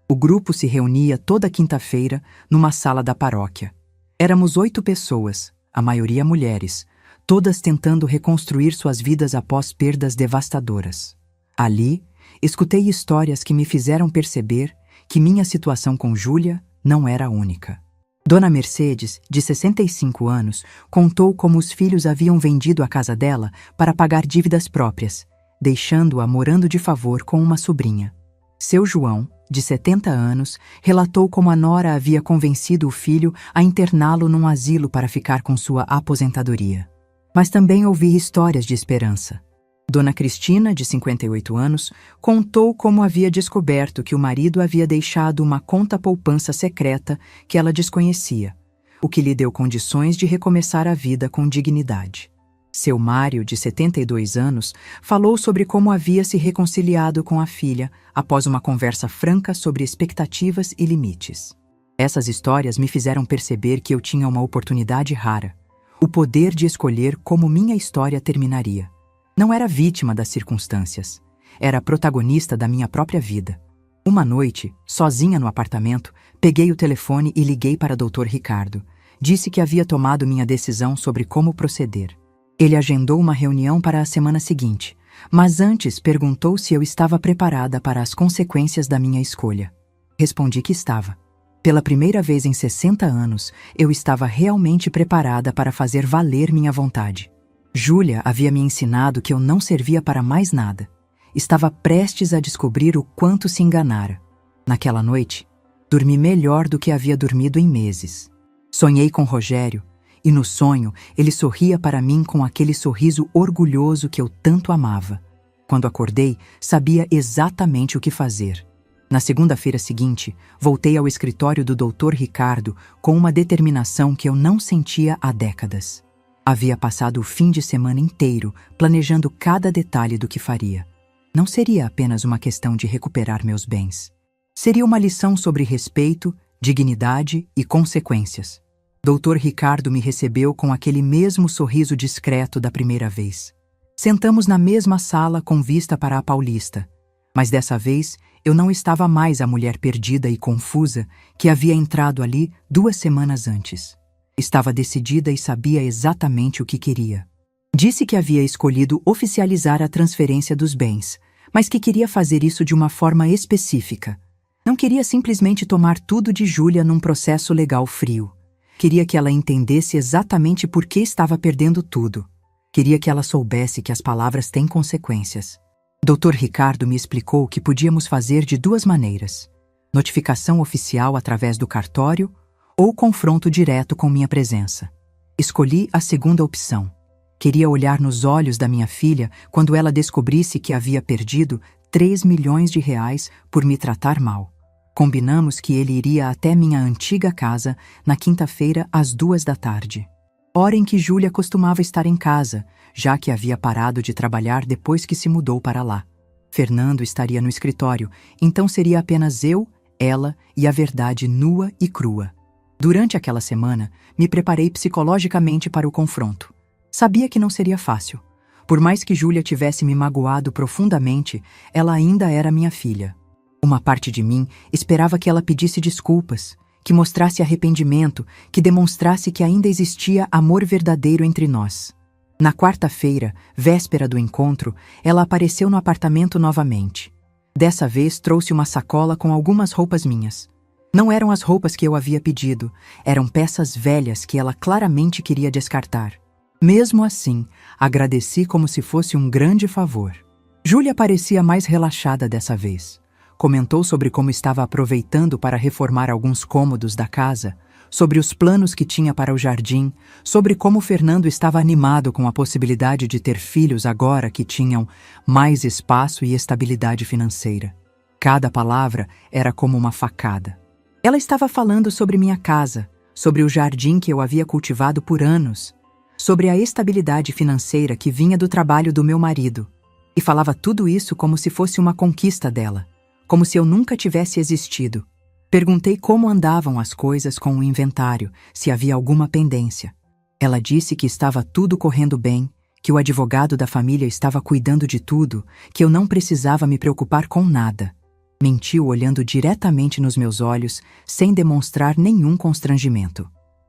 O grupo se reunia toda quinta-feira numa sala da paróquia. Éramos 8 pessoas, a maioria mulheres, todas tentando reconstruir suas vidas após perdas devastadoras. Ali, escutei histórias que me fizeram perceber que minha situação com Júlia não era a única. Dona Mercedes, de 65 anos, contou como os filhos haviam vendido a casa dela para pagar dívidas próprias, deixando-a morando de favor com uma sobrinha. Seu João, de 70 anos, relatou como a nora havia convencido o filho a interná-lo num asilo para ficar com sua aposentadoria. Mas também ouvi histórias de esperança. Dona Cristina, de 58 anos, contou como havia descoberto que o marido havia deixado uma conta poupança secreta que ela desconhecia, o que lhe deu condições de recomeçar a vida com dignidade. Seu Mário, de 72 anos, falou sobre como havia se reconciliado com a filha após uma conversa franca sobre expectativas e limites. Essas histórias me fizeram perceber que eu tinha uma oportunidade rara, o poder de escolher como minha história terminaria. Não era vítima das circunstâncias, era protagonista da minha própria vida. Uma noite, sozinha no apartamento, peguei o telefone e liguei para Dr. Ricardo. Disse que havia tomado minha decisão sobre como proceder. Ele agendou uma reunião para a semana seguinte, mas antes perguntou se eu estava preparada para as consequências da minha escolha. Respondi que estava. Pela primeira vez em 60 anos, eu estava realmente preparada para fazer valer minha vontade. Júlia havia me ensinado que eu não servia para mais nada. Estava prestes a descobrir o quanto se enganara. Naquela noite, dormi melhor do que havia dormido em meses. Sonhei com Rogério, e no sonho ele sorria para mim com aquele sorriso orgulhoso que eu tanto amava. Quando acordei, sabia exatamente o que fazer. Na segunda-feira seguinte, voltei ao escritório do Dr. Ricardo com uma determinação que eu não sentia há décadas. Havia passado o fim de semana inteiro planejando cada detalhe do que faria. Não seria apenas uma questão de recuperar meus bens. Seria uma lição sobre respeito, dignidade e consequências. Dr. Ricardo me recebeu com aquele mesmo sorriso discreto da primeira vez. Sentamos na mesma sala com vista para a Paulista, mas dessa vez eu não estava mais a mulher perdida e confusa que havia entrado ali 2 semanas antes. Estava decidida e sabia exatamente o que queria. Disse que havia escolhido oficializar a transferência dos bens, mas que queria fazer isso de uma forma específica. Não queria simplesmente tomar tudo de Júlia num processo legal frio. Queria que ela entendesse exatamente por que estava perdendo tudo. Queria que ela soubesse que as palavras têm consequências. Dr. Ricardo me explicou que podíamos fazer de 2 maneiras: notificação oficial através do cartório ou confronto direto com minha presença. Escolhi a segunda opção. Queria olhar nos olhos da minha filha quando ela descobrisse que havia perdido 3 milhões de reais por me tratar mal. Combinamos que ele iria até minha antiga casa na quinta-feira às 14h, hora em que Júlia costumava estar em casa, já que havia parado de trabalhar depois que se mudou para lá. Fernando estaria no escritório, então seria apenas eu, ela e a verdade nua e crua. Durante aquela semana, me preparei psicologicamente para o confronto. Sabia que não seria fácil. Por mais que Júlia tivesse me magoado profundamente, ela ainda era minha filha. Uma parte de mim esperava que ela pedisse desculpas, que mostrasse arrependimento, que demonstrasse que ainda existia amor verdadeiro entre nós. Na quarta-feira, véspera do encontro, ela apareceu no apartamento novamente. Dessa vez trouxe uma sacola com algumas roupas minhas. Não eram as roupas que eu havia pedido, eram peças velhas que ela claramente queria descartar. Mesmo assim, agradeci como se fosse um grande favor. Júlia parecia mais relaxada dessa vez. Comentou sobre como estava aproveitando para reformar alguns cômodos da casa, sobre os planos que tinha para o jardim, sobre como Fernando estava animado com a possibilidade de ter filhos agora que tinham mais espaço e estabilidade financeira. Cada palavra era como uma facada. Ela estava falando sobre minha casa, sobre o jardim que eu havia cultivado por anos, sobre a estabilidade financeira que vinha do trabalho do meu marido. E falava tudo isso como se fosse uma conquista dela, como se eu nunca tivesse existido. Perguntei como andavam as coisas com o inventário, se havia alguma pendência. Ela disse que estava tudo correndo bem, que o advogado da família estava cuidando de tudo, que eu não precisava me preocupar com nada. Mentiu olhando diretamente nos meus olhos, sem demonstrar nenhum constrangimento.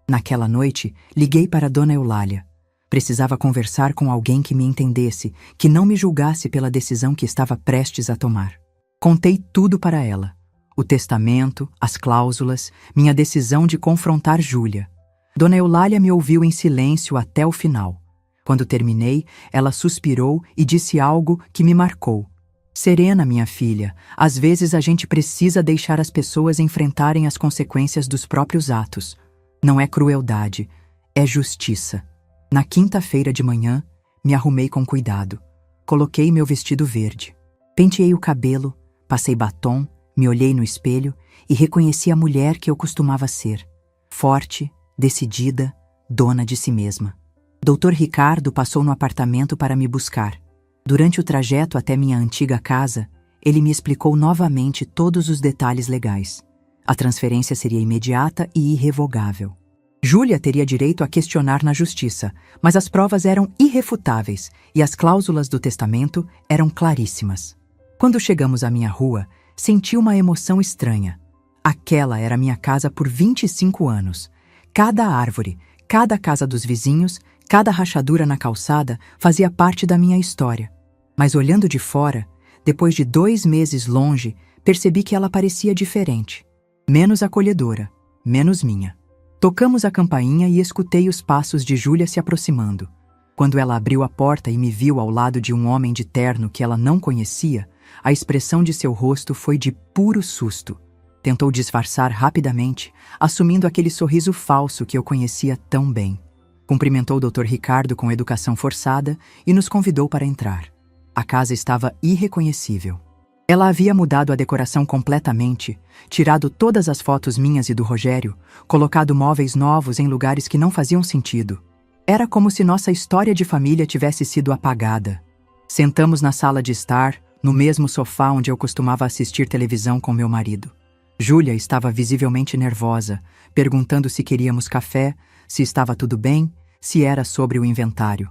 Naquela noite, liguei para Dona Eulália. Precisava conversar com alguém que me entendesse, que não me julgasse pela decisão que estava prestes a tomar. Contei tudo para ela. O testamento, as cláusulas, minha decisão de confrontar Júlia. Dona Eulália me ouviu em silêncio até o final. Quando terminei, ela suspirou e disse algo que me marcou. Serena, minha filha, às vezes a gente precisa deixar as pessoas enfrentarem as consequências dos próprios atos. Não é crueldade, é justiça. Na quinta-feira de manhã, me arrumei com cuidado. Coloquei meu vestido verde. Penteei o cabelo, passei batom, me olhei no espelho e reconheci a mulher que eu costumava ser. Forte, decidida, dona de si mesma. Dr. Ricardo passou no apartamento para me buscar. Durante o trajeto até minha antiga casa, ele me explicou novamente todos os detalhes legais. A transferência seria imediata e irrevogável. Júlia teria direito a questionar na justiça, mas as provas eram irrefutáveis e as cláusulas do testamento eram claríssimas. Quando chegamos à minha rua, senti uma emoção estranha. Aquela era minha casa por 25 anos. Cada árvore, cada casa dos vizinhos, cada rachadura na calçada fazia parte da minha história. Mas olhando de fora, depois de 2 meses longe, percebi que ela parecia diferente. Menos acolhedora, menos minha. Tocamos a campainha e escutei os passos de Júlia se aproximando. Quando ela abriu a porta e me viu ao lado de um homem de terno que ela não conhecia, a expressão de seu rosto foi de puro susto. Tentou disfarçar rapidamente, assumindo aquele sorriso falso que eu conhecia tão bem. Cumprimentou o Dr. Ricardo com educação forçada e nos convidou para entrar. A casa estava irreconhecível. Ela havia mudado a decoração completamente, tirado todas as fotos minhas e do Rogério, colocado móveis novos em lugares que não faziam sentido. Era como se nossa história de família tivesse sido apagada. Sentamos na sala de estar, no mesmo sofá onde eu costumava assistir televisão com meu marido. Júlia estava visivelmente nervosa, perguntando se queríamos café, se estava tudo bem, se era sobre o inventário.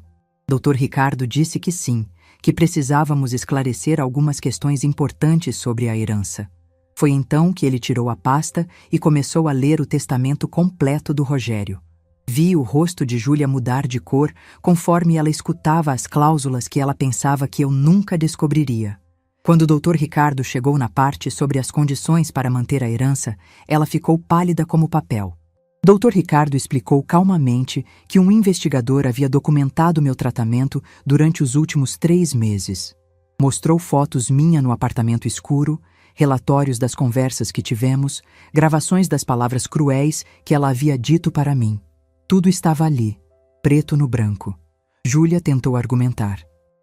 Dr. Ricardo disse que sim, que precisávamos esclarecer algumas questões importantes sobre a herança. Foi então que ele tirou a pasta e começou a ler o testamento completo do Rogério. Vi o rosto de Júlia mudar de cor conforme ela escutava as cláusulas que ela pensava que eu nunca descobriria. Quando o Dr. Ricardo chegou na parte sobre as condições para manter a herança, ela ficou pálida como papel. Dr. Ricardo explicou calmamente que um investigador havia documentado meu tratamento durante os últimos 3 meses. Mostrou fotos minha no apartamento escuro, relatórios das conversas que tivemos, gravações das palavras cruéis que ela havia dito para mim. Tudo estava ali, preto no branco. Júlia tentou argumentar.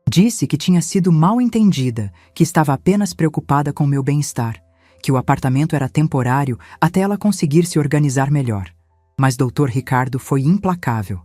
Disse que tinha sido mal entendida, que estava apenas preocupada com meu bem-estar, que o apartamento era temporário até ela conseguir se organizar melhor. Mas Dr. Ricardo foi implacável.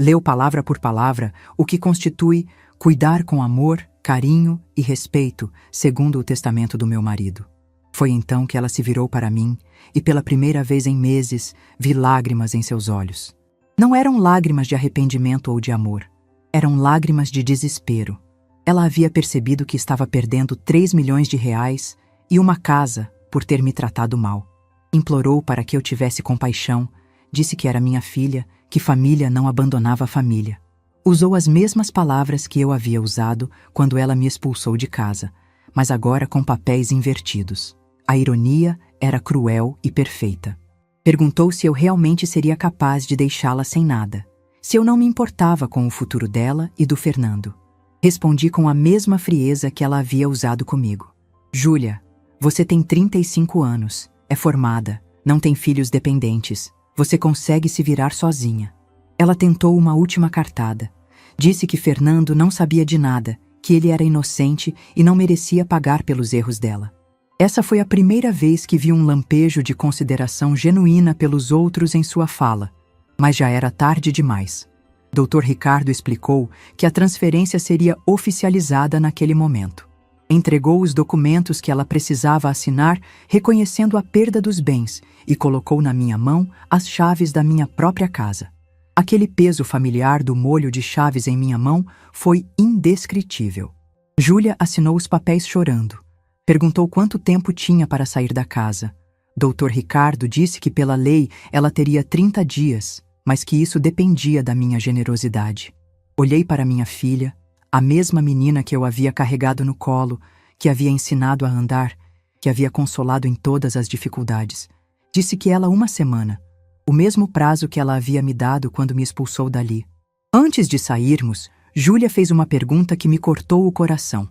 Leu palavra por palavra o que constitui cuidar com amor, carinho e respeito, segundo o testamento do meu marido. Foi então que ela se virou para mim e, pela primeira vez em meses, vi lágrimas em seus olhos. Não eram lágrimas de arrependimento ou de amor. Eram lágrimas de desespero. Ela havia percebido que estava perdendo 3 milhões de reais e uma casa por ter me tratado mal. Implorou para que eu tivesse compaixão. Disse que era minha filha, que família não abandonava a família. Usou as mesmas palavras que eu havia usado quando ela me expulsou de casa, mas agora com papéis invertidos. A ironia era cruel e perfeita. Perguntou se eu realmente seria capaz de deixá-la sem nada, se eu não me importava com o futuro dela e do Fernando. Respondi com a mesma frieza que ela havia usado comigo. Júlia, você tem 35 anos, é formada, não tem filhos dependentes. Você consegue se virar sozinha. Ela tentou uma última cartada. Disse que Fernando não sabia de nada, que ele era inocente e não merecia pagar pelos erros dela. Essa foi a primeira vez que vi um lampejo de consideração genuína pelos outros em sua fala, mas já era tarde demais. Dr. Ricardo explicou que a transferência seria oficializada naquele momento. Entregou os documentos que ela precisava assinar, reconhecendo a perda dos bens, e colocou na minha mão as chaves da minha própria casa. Aquele peso familiar do molho de chaves em minha mão foi indescritível. Júlia assinou os papéis chorando. Perguntou quanto tempo tinha para sair da casa. Dr. Ricardo disse que pela lei ela teria 30 dias, mas que isso dependia da minha generosidade. Olhei para minha filha, a mesma menina que eu havia carregado no colo, que havia ensinado a andar, que havia consolado em todas as dificuldades. Disse que ela 1 semana, o mesmo prazo que ela havia me dado quando me expulsou dali. Antes de sairmos, Júlia fez uma pergunta que me cortou o coração.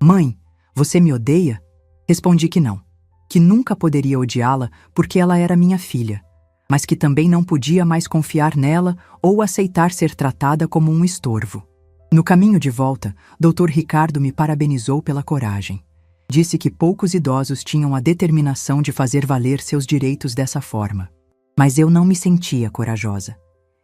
Mãe, você me odeia? Respondi que não, que nunca poderia odiá-la porque ela era minha filha, mas que também não podia mais confiar nela ou aceitar ser tratada como um estorvo. No caminho de volta, Dr. Ricardo me parabenizou pela coragem. Disse que poucos idosos tinham a determinação de fazer valer seus direitos dessa forma. Mas eu não me sentia corajosa.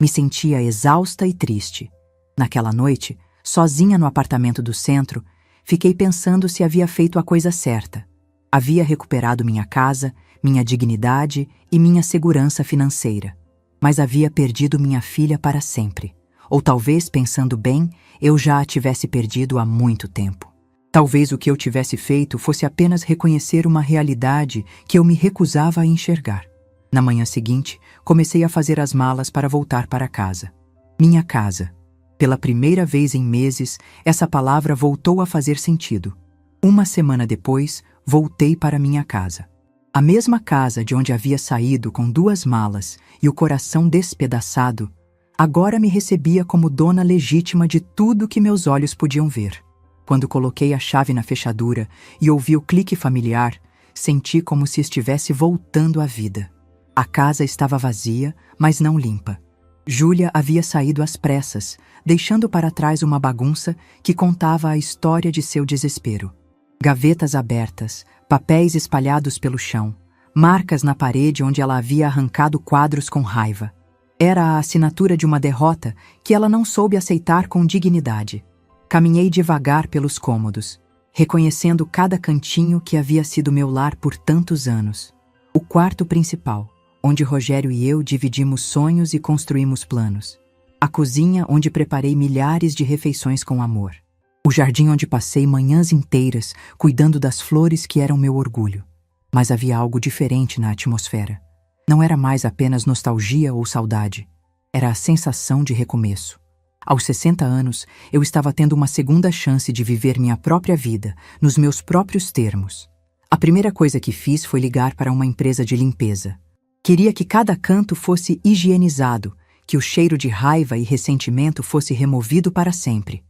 Me sentia exausta e triste. Naquela noite, sozinha no apartamento do centro, fiquei pensando se havia feito a coisa certa. Havia recuperado minha casa, minha dignidade e minha segurança financeira. Mas havia perdido minha filha para sempre. Ou talvez, pensando bem, eu já a tivesse perdido há muito tempo. Talvez o que eu tivesse feito fosse apenas reconhecer uma realidade que eu me recusava a enxergar. Na manhã seguinte, comecei a fazer as malas para voltar para casa. Minha casa. Pela primeira vez em meses, essa palavra voltou a fazer sentido. 1 semana depois, voltei para minha casa. A mesma casa de onde havia saído com 2 malas e o coração despedaçado, agora me recebia como dona legítima de tudo que meus olhos podiam ver. Quando coloquei a chave na fechadura e ouvi o clique familiar, senti como se estivesse voltando à vida. A casa estava vazia, mas não limpa. Júlia havia saído às pressas, deixando para trás uma bagunça que contava a história de seu desespero. Gavetas abertas, papéis espalhados pelo chão, marcas na parede onde ela havia arrancado quadros com raiva. Era a assinatura de uma derrota que ela não soube aceitar com dignidade. Caminhei devagar pelos cômodos, reconhecendo cada cantinho que havia sido meu lar por tantos anos. O quarto principal, onde Rogério e eu dividimos sonhos e construímos planos. A cozinha, onde preparei milhares de refeições com amor. O jardim onde passei manhãs inteiras cuidando das flores que eram meu orgulho. Mas havia algo diferente na atmosfera. Não era mais apenas nostalgia ou saudade. Era a sensação de recomeço. Aos 60 anos, eu estava tendo uma segunda chance de viver minha própria vida, nos meus próprios termos. A primeira coisa que fiz foi ligar para uma empresa de limpeza. Queria que cada canto fosse higienizado, que o cheiro de raiva e ressentimento fosse removido para sempre.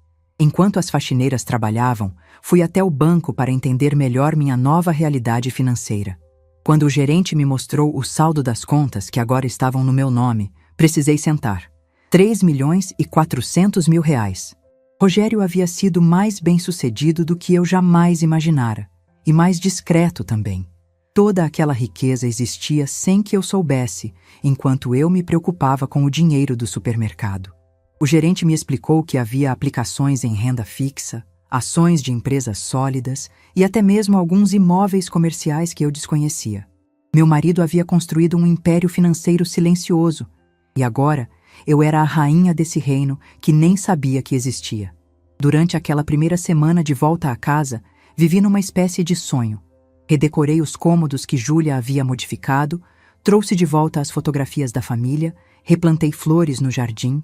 Enquanto as faxineiras trabalhavam, fui até o banco para entender melhor minha nova realidade financeira. Quando o gerente me mostrou o saldo das contas que agora estavam no meu nome, precisei sentar. 3.400.000 reais. Rogério havia sido mais bem-sucedido do que eu jamais imaginara, e mais discreto também. Toda aquela riqueza existia sem que eu soubesse, enquanto eu me preocupava com o dinheiro do supermercado. O gerente me explicou que havia aplicações em renda fixa, ações de empresas sólidas e até mesmo alguns imóveis comerciais que eu desconhecia. Meu marido havia construído um império financeiro silencioso, e agora eu era a rainha desse reino que nem sabia que existia. Durante aquela primeira semana de volta à casa, vivi numa espécie de sonho. Redecorei os cômodos que Júlia havia modificado, trouxe de volta as fotografias da família, replantei flores no jardim.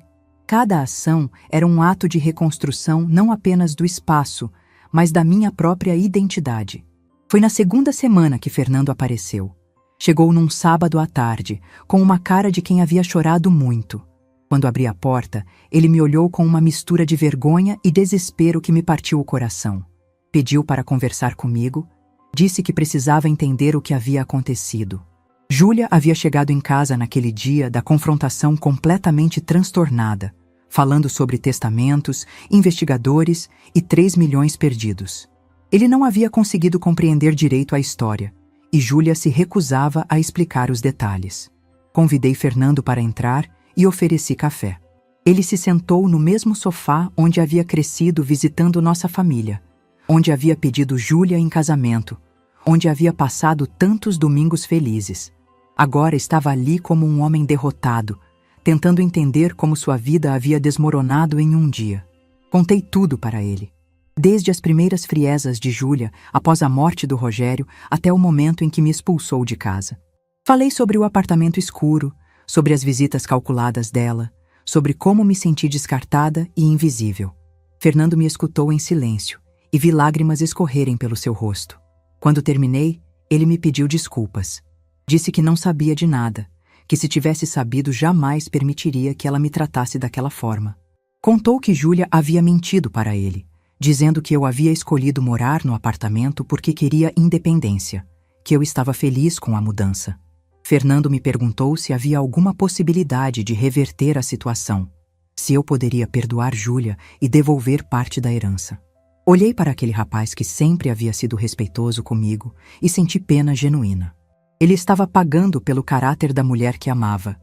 Cada ação era um ato de reconstrução não apenas do espaço, mas da minha própria identidade. Foi na segunda semana que Fernando apareceu. Chegou num sábado à tarde, com uma cara de quem havia chorado muito. Quando abri a porta, ele me olhou com uma mistura de vergonha e desespero que me partiu o coração. Pediu para conversar comigo, disse que precisava entender o que havia acontecido. Júlia havia chegado em casa naquele dia da confrontação completamente transtornada, falando sobre testamentos, investigadores e 3 milhões perdidos. Ele não havia conseguido compreender direito a história, e Júlia se recusava a explicar os detalhes. Convidei Fernando para entrar e ofereci café. Ele se sentou no mesmo sofá onde havia crescido visitando nossa família, onde havia pedido Júlia em casamento, onde havia passado tantos domingos felizes. Agora estava ali como um homem derrotado, tentando entender como sua vida havia desmoronado em um dia. Contei tudo para ele, desde as primeiras friezas de Júlia após a morte do Rogério até o momento em que me expulsou de casa. Falei sobre o apartamento escuro, sobre as visitas calculadas dela, sobre como me senti descartada e invisível. Fernando me escutou em silêncio e vi lágrimas escorrerem pelo seu rosto. Quando terminei, ele me pediu desculpas. Disse que não sabia de nada, que se tivesse sabido jamais permitiria que ela me tratasse daquela forma. Contou que Júlia havia mentido para ele, dizendo que eu havia escolhido morar no apartamento porque queria independência, que eu estava feliz com a mudança. Fernando me perguntou se havia alguma possibilidade de reverter a situação, se eu poderia perdoar Júlia e devolver parte da herança. Olhei para aquele rapaz que sempre havia sido respeitoso comigo e senti pena genuína. Ele estava pagando pelo caráter da mulher que amava.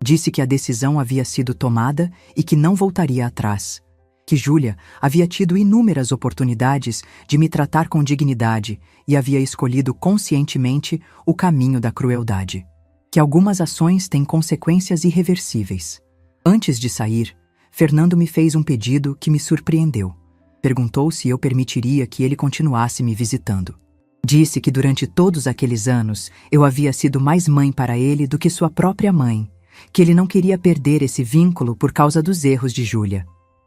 Disse que a decisão havia sido tomada e que não voltaria atrás. Que Júlia havia tido inúmeras oportunidades de me tratar com dignidade e havia escolhido conscientemente o caminho da crueldade. Que algumas ações têm consequências irreversíveis. Antes de sair, Fernando me fez um pedido que me surpreendeu. Perguntou se eu permitiria que ele continuasse me visitando. Disse que durante todos aqueles anos eu havia sido mais mãe para ele do que sua própria mãe, que ele não queria perder esse vínculo por causa dos erros de Júlia.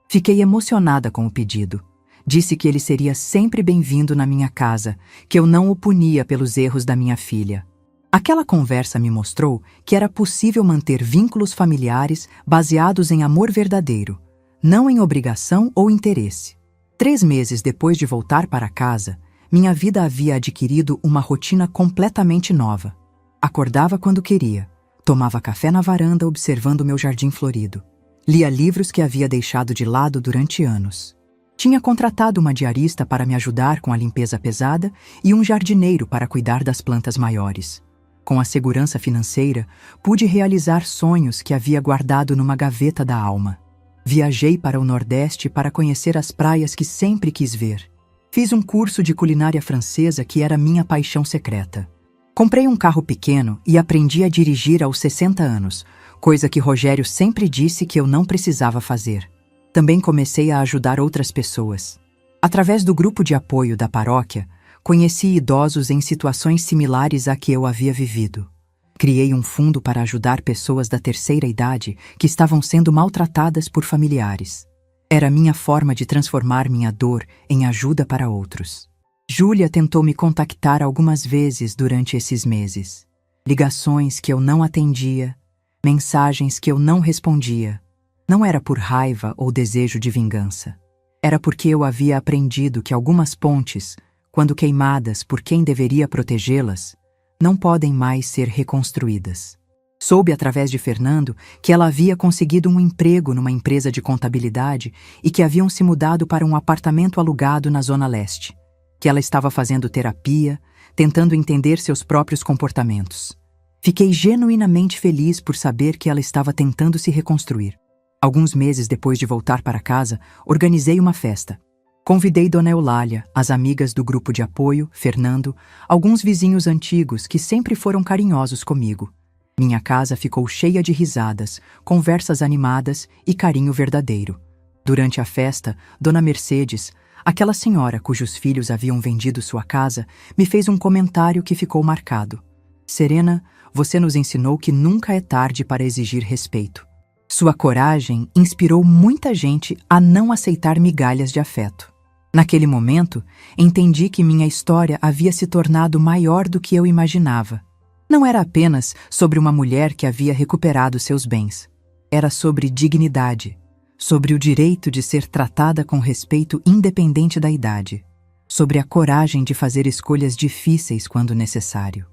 Fiquei emocionada com o pedido. Disse que ele seria sempre bem-vindo na minha casa, que eu não o punia pelos erros da minha filha. Aquela conversa me mostrou que era possível manter vínculos familiares baseados em amor verdadeiro, não em obrigação ou interesse. 3 meses depois de voltar para casa, minha vida havia adquirido uma rotina completamente nova. Acordava quando queria, tomava café na varanda observando meu jardim florido. Lia livros que havia deixado de lado durante anos. Tinha contratado uma diarista para me ajudar com a limpeza pesada e um jardineiro para cuidar das plantas maiores. Com a segurança financeira, pude realizar sonhos que havia guardado numa gaveta da alma. Viajei para o Nordeste para conhecer as praias que sempre quis ver. Fiz um curso de culinária francesa que era minha paixão secreta. Comprei um carro pequeno e aprendi a dirigir aos 60 anos, coisa que Rogério sempre disse que eu não precisava fazer. Também comecei a ajudar outras pessoas. Através do grupo de apoio da paróquia, conheci idosos em situações similares à que eu havia vivido. Criei um fundo para ajudar pessoas da terceira idade que estavam sendo maltratadas por familiares. Era minha forma de transformar minha dor em ajuda para outros. Júlia tentou me contactar algumas vezes durante esses meses. Ligações que eu não atendia, mensagens que eu não respondia. Não era por raiva ou desejo de vingança. Era porque eu havia aprendido que algumas pontes, quando queimadas por quem deveria protegê-las, não podem mais ser reconstruídas. Soube através de Fernando que ela havia conseguido um emprego numa empresa de contabilidade e que haviam se mudado para um apartamento alugado na Zona Leste. Que ela estava fazendo terapia, tentando entender seus próprios comportamentos. Fiquei genuinamente feliz por saber que ela estava tentando se reconstruir. Alguns meses depois de voltar para casa, organizei uma festa. Convidei Dona Eulália, as amigas do grupo de apoio, Fernando, alguns vizinhos antigos que sempre foram carinhosos comigo. Minha casa ficou cheia de risadas, conversas animadas e carinho verdadeiro. Durante a festa, Dona Mercedes, aquela senhora cujos filhos haviam vendido sua casa, me fez um comentário que ficou marcado. Serena, você nos ensinou que nunca é tarde para exigir respeito. Sua coragem inspirou muita gente a não aceitar migalhas de afeto. Naquele momento, entendi que minha história havia se tornado maior do que eu imaginava. Não era apenas sobre uma mulher que havia recuperado seus bens. Era sobre dignidade, sobre o direito de ser tratada com respeito independente da idade, sobre a coragem de fazer escolhas difíceis quando necessário.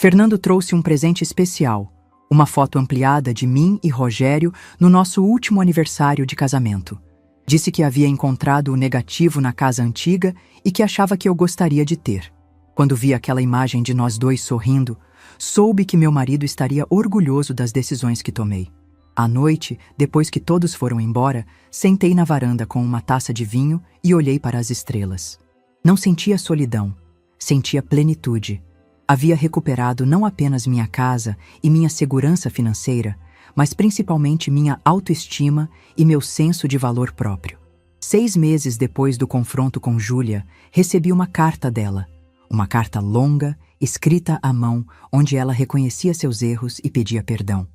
Fernando trouxe um presente especial, uma foto ampliada de mim e Rogério no nosso último aniversário de casamento. Disse que havia encontrado o negativo na casa antiga e que achava que eu gostaria de ter. Quando vi aquela imagem de nós dois sorrindo, soube que meu marido estaria orgulhoso das decisões que tomei. À noite, depois que todos foram embora, sentei na varanda com uma taça de vinho e olhei para as estrelas. Não sentia solidão, sentia plenitude. Havia recuperado não apenas minha casa e minha segurança financeira, mas principalmente minha autoestima e meu senso de valor próprio. 6 meses depois do confronto com Júlia, recebi uma carta dela. Uma carta longa, escrita à mão, onde ela reconhecia seus erros e pedia perdão.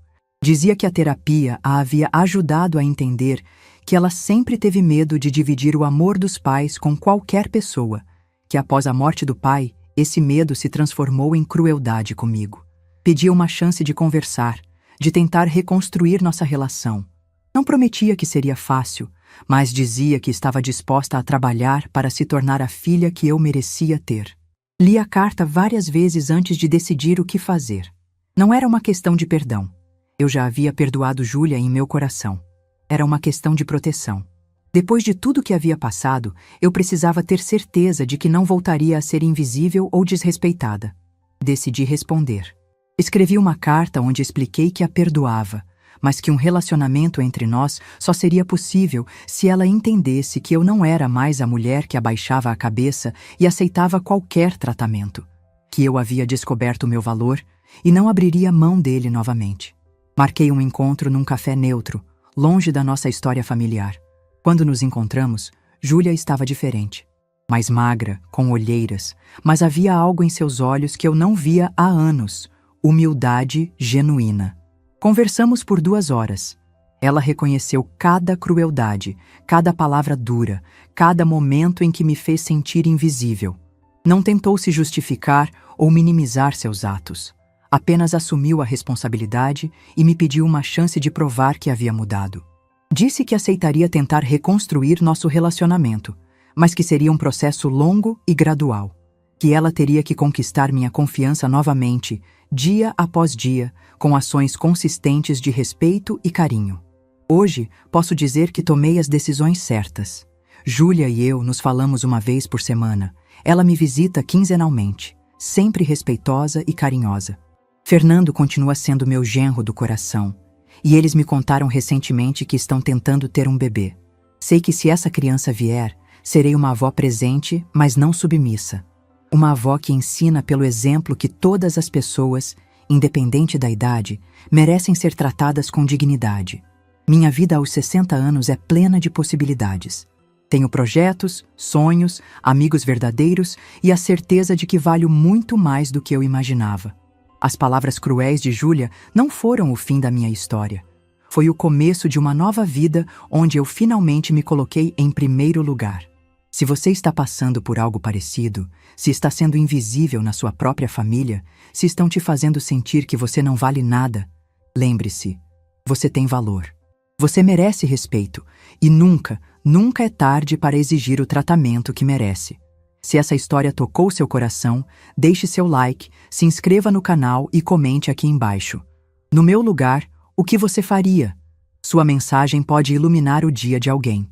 Dizia que a terapia a havia ajudado a entender que ela sempre teve medo de dividir o amor dos pais com qualquer pessoa, que após a morte do pai, esse medo se transformou em crueldade comigo. Pedia uma chance de conversar, de tentar reconstruir nossa relação. Não prometia que seria fácil, mas dizia que estava disposta a trabalhar para se tornar a filha que eu merecia ter. Li a carta várias vezes antes de decidir o que fazer. Não era uma questão de perdão. Eu já havia perdoado Júlia em meu coração. Era uma questão de proteção. Depois de tudo que havia passado, eu precisava ter certeza de que não voltaria a ser invisível ou desrespeitada. Decidi responder. Escrevi uma carta onde expliquei que a perdoava, mas que um relacionamento entre nós só seria possível se ela entendesse que eu não era mais a mulher que abaixava a cabeça e aceitava qualquer tratamento, que eu havia descoberto o meu valor e não abriria mão dele novamente. Marquei um encontro num café neutro, longe da nossa história familiar. Quando nos encontramos, Júlia estava diferente. Mais magra, com olheiras, mas havia algo em seus olhos que eu não via há anos. Humildade genuína. Conversamos por 2 horas. Ela reconheceu cada crueldade, cada palavra dura, cada momento em que me fez sentir invisível. Não tentou se justificar ou minimizar seus atos. Apenas assumiu a responsabilidade e me pediu uma chance de provar que havia mudado. Disse que aceitaria tentar reconstruir nosso relacionamento, mas que seria um processo longo e gradual. Que ela teria que conquistar minha confiança novamente, dia após dia, com ações consistentes de respeito e carinho. Hoje, posso dizer que tomei as decisões certas. Júlia e eu nos falamos uma vez por semana. Ela me visita quinzenalmente, sempre respeitosa e carinhosa. Fernando continua sendo meu genro do coração, e eles me contaram recentemente que estão tentando ter um bebê. Sei que se essa criança vier, serei uma avó presente, mas não submissa. Uma avó que ensina pelo exemplo que todas as pessoas, independente da idade, merecem ser tratadas com dignidade. Minha vida aos 60 anos é plena de possibilidades. Tenho projetos, sonhos, amigos verdadeiros e a certeza de que valho muito mais do que eu imaginava. As palavras cruéis de Júlia não foram o fim da minha história. Foi o começo de uma nova vida onde eu finalmente me coloquei em primeiro lugar. Se você está passando por algo parecido, se está sendo invisível na sua própria família, se estão te fazendo sentir que você não vale nada, lembre-se, você tem valor. Você merece respeito e nunca é tarde para exigir o tratamento que merece. Se essa história tocou seu coração, deixe seu like, se inscreva no canal e comente aqui embaixo. No meu lugar, o que você faria? Sua mensagem pode iluminar o dia de alguém.